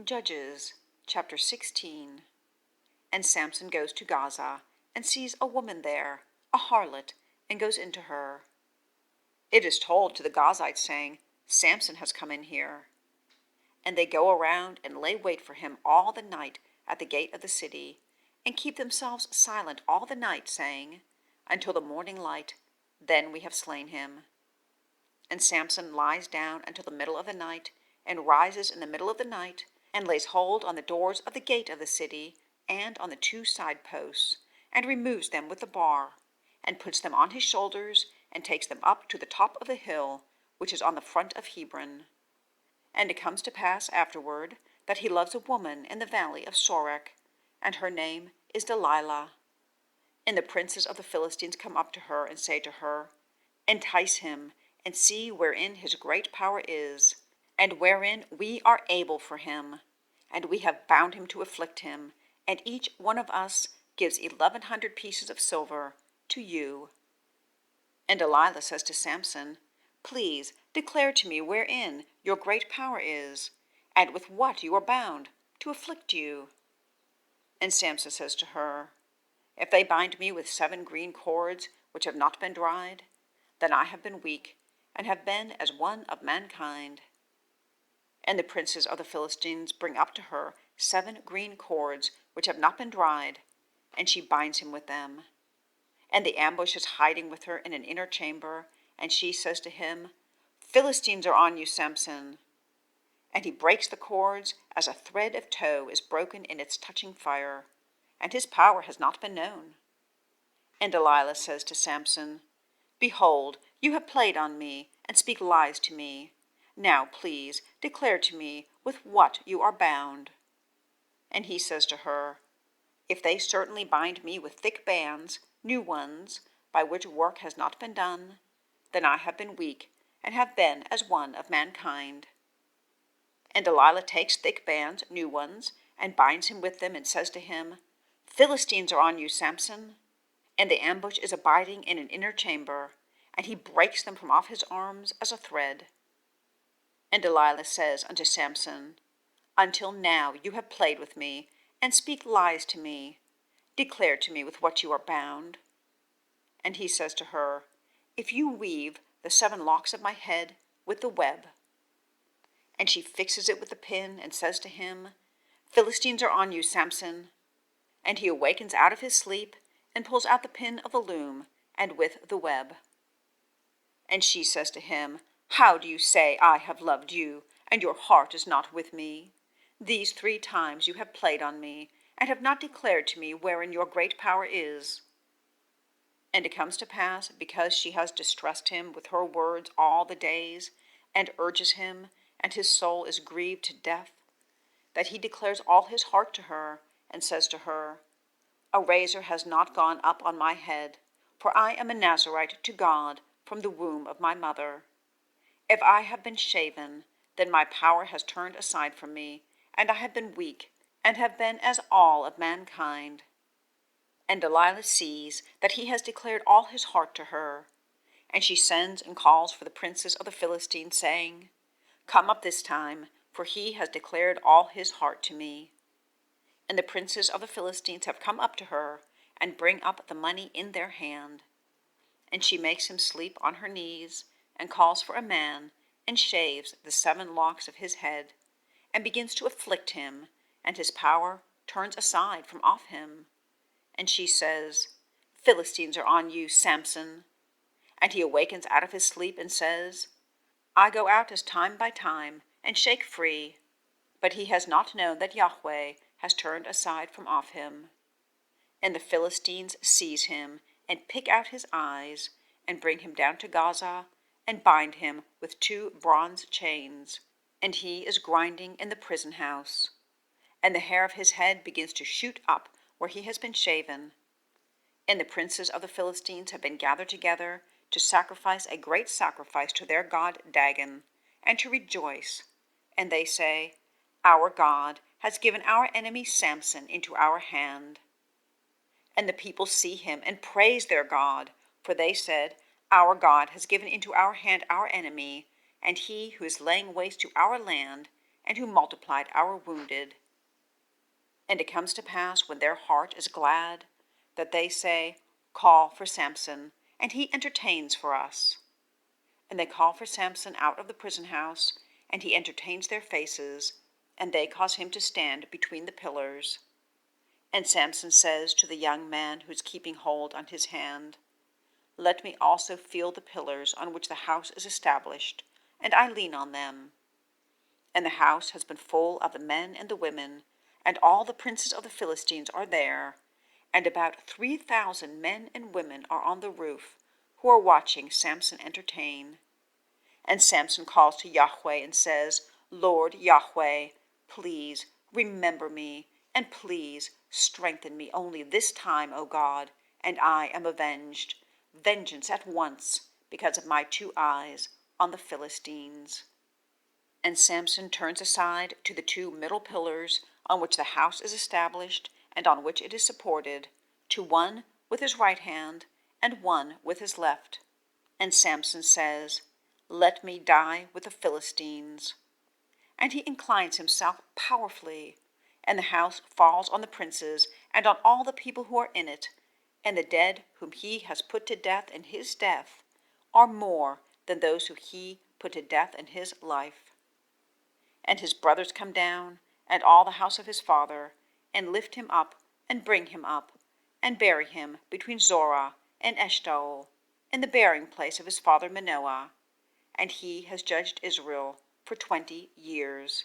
Judges chapter 16. And Samson goes to Gaza, and sees a woman there, a harlot, and goes into her. It is told to the Gazathites, saying, Samson has come in here. And they go around and lay wait for him all the night at the gate of the city, and keep themselves silent all the night, saying, Until the morning light, then we have slain him. And Samson lies down until the middle of the night, and rises in the middle of the night, and lays hold on the doors of the gate of the city, and on the two side posts, and removes them with the bar, and puts them on his shoulders, and takes them up to the top of the hill, which is on the front of Hebron. And it comes to pass afterward, that he loves a woman in the Valley of Sorek, and her name is Delilah. And the princes of the Philistines come up to her, and say to her, Entice him, and see wherein his great power is, and wherein we are able for him. And we have bound him to afflict him, and each one of us gives 1,100 pieces of silver to you. And Delilah says to Samson, Please declare to me wherein your great power is, and with what you are bound to afflict you. And Samson says to her, If they bind me with 7 green cords which have not been dried, then I have been weak, and have been as one of mankind. And the princes of the Philistines bring up to her 7 green cords which have not been dried, and she binds him with them. And the ambush is hiding with her in an inner chamber, and she says to him, Philistines are on you, Samson. And he breaks the cords as a thread of tow is broken in its touching fire, and his power has not been known. And Delilah says to Samson, Behold, you have played on me, and speak lies to me. Now, please, declare to me with what you are bound. And he says to her, If they certainly bind me with thick bands, new ones, by which work has not been done, then I have been weak, and have been as one of mankind. And Delilah takes thick bands, new ones, and binds him with them, and says to him, Philistines are on you, Samson. And the ambush is abiding in an inner chamber, and he breaks them from off his arms as a thread. And Delilah says unto Samson, Until now you have played with me, and speak lies to me. Declare to me with what you are bound. And he says to her, If you weave the 7 locks of my head with the web. And she fixes it with the pin, and says to him, Philistines are on you, Samson. And he awakens out of his sleep, and pulls out the pin of the loom, and with the web. And she says to him, How do you say, I have loved you, and your heart is not with me? These 3 times you have played on me, and have not declared to me wherein your great power is. And it comes to pass, because she has distressed him with her words all the days, and urges him, and his soul is grieved to death, that he declares all his heart to her, and says to her, A razor has not gone up on my head, for I am a Nazarite to God from the womb of my mother. If I have been shaven, then my power has turned aside from me, and I have been weak, and have been as all of mankind. And Delilah sees that he has declared all his heart to her, and she sends and calls for the princes of the Philistines, saying, Come up this time, for he has declared all his heart to me. And the princes of the Philistines have come up to her, and bring up the money in their hand. And she makes him sleep on her knees, and calls for a man, and shaves the 7 locks of his head, and begins to afflict him, and his power turns aside from off him. And she says, Philistines are on you, Samson. And he awakens out of his sleep, and says, I go out as time by time, and shake free. But he has not known that Yahweh has turned aside from off him. And the Philistines seize him, and pick out his eyes, and bring him down to Gaza, and bind him with 2 bronze chains. And he is grinding in the prison house. And the hair of his head begins to shoot up where he has been shaven. And the princes of the Philistines have been gathered together to sacrifice a great sacrifice to their god Dagon, and to rejoice. And they say, Our God has given our enemy Samson into our hand. And the people see him and praise their God, for they said, Our God has given into our hand our enemy, and he who is laying waste to our land, and who multiplied our wounded. And it comes to pass, when their heart is glad, that they say, Call for Samson, and he entertains for us. And they call for Samson out of the prison house, and he entertains their faces, and they cause him to stand between the pillars. And Samson says to the young man who is keeping hold on his hand, Let me also feel the pillars on which the house is established, and I lean on them. And the house has been full of the men and the women, and all the princes of the Philistines are there, and about 3,000 men and women are on the roof, who are watching Samson entertain. And Samson calls to Yahweh and says, Lord Yahweh, please remember me, and please strengthen me only this time, O God, and I am avenged. Vengeance at once, because of my 2 eyes on the Philistines. And Samson turns aside to the 2 middle pillars on which the house is established and on which it is supported, to one with his right hand and one with his left. And Samson says, Let me die with the Philistines. And he inclines himself powerfully, and the house falls on the princes and on all the people who are in it, and the dead whom he has put to death in his death are more than those who he put to death in his life. And his brothers come down, and all the house of his father, and lift him up, and bring him up, and bury him between Zorah and Eshtaol, in the burying place of his father Manoah. And he has judged Israel for 20 years.